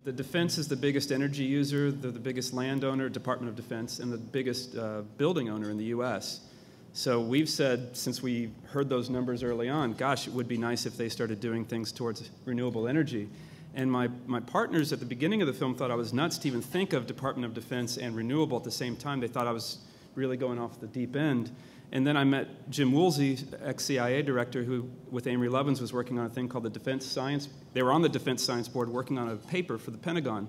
The defense is the biggest energy user, they're the biggest landowner, Department of Defense, and the biggest building owner in the U.S. So we've said, since we heard those numbers early on, gosh, it would be nice if they started doing things towards renewable energy. And my partners at the beginning of the film thought I was nuts to even think of Department of Defense and renewable at the same time. They thought I was really going off the deep end. And then I met Jim Woolsey, ex-CIA director, who, with Amory Lovins, was working on a thing called the Defense Science. They were on the Defense Science Board working on a paper for the Pentagon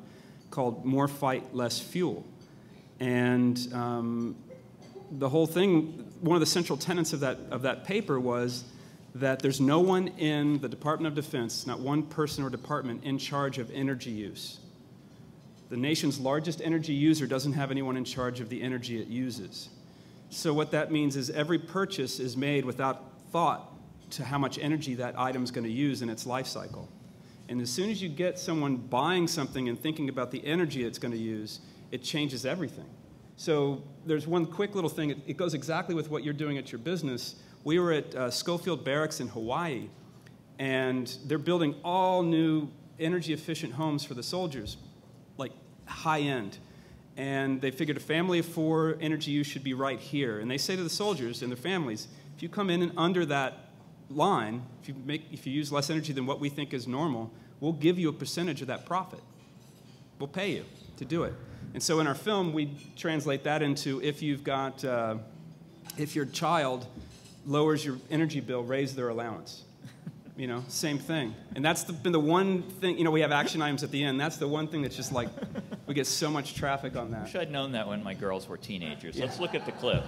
called More Fight, Less Fuel. And the whole thing, one of the central tenets of that paper was that there's no one in the Department of Defense, not one person or department, in charge of energy use. The nation's largest energy user doesn't have anyone in charge of the energy it uses. So what that means is every purchase is made without thought to how much energy that item's going to use in its life cycle. And as soon as you get someone buying something and thinking about the energy it's going to use, it changes everything. So there's one quick little thing. It goes exactly with what you're doing at your business. We were at Schofield Barracks in Hawaii, and they're building all new energy-efficient homes for the soldiers, like high-end. And they figured a family of 4 energy use should be right here. And they say to the soldiers and their families, if you come in and under that line, if you use less energy than what we think is normal, we'll give you a percentage of that profit. We'll pay you to do it. And so in our film, we translate that into if you've got, if your child lowers your energy bill, raise their allowance. You know, same thing. And that's been the one thing, you know, we have action items at the end. That's the one thing that's just like, we get so much traffic on that. I wish I'd known that when my girls were teenagers. Yeah. Let's look at the clip.